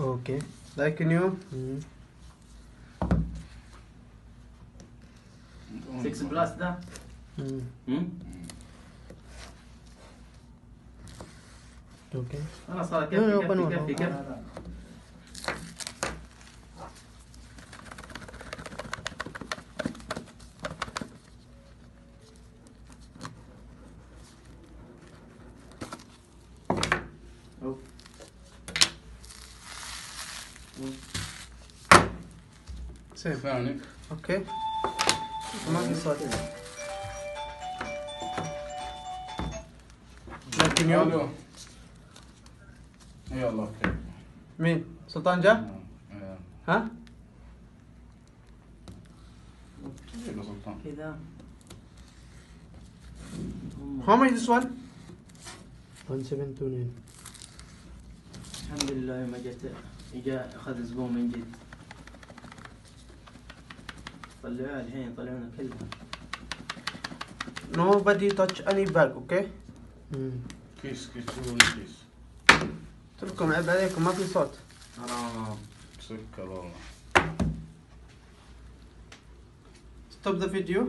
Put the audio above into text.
اوكي لايك نيو 6 بلس ده اوكي خلاص هذا لا، كفي بنور. كفي كفي سيم ثاني اوكي ما في صوت لايك نيو الو يلا اوكي مين سلطان جاء ها يلا سلطان كذا how much this one 1729 الحمد لله يوم اجا اخذ زبون من جد طلعوها الحين طلعونا كلها nobody touch any bag okay كيس شوفوا كيس قلت لكم عيب عليكم ما في صوت حرام سكر والله stop the video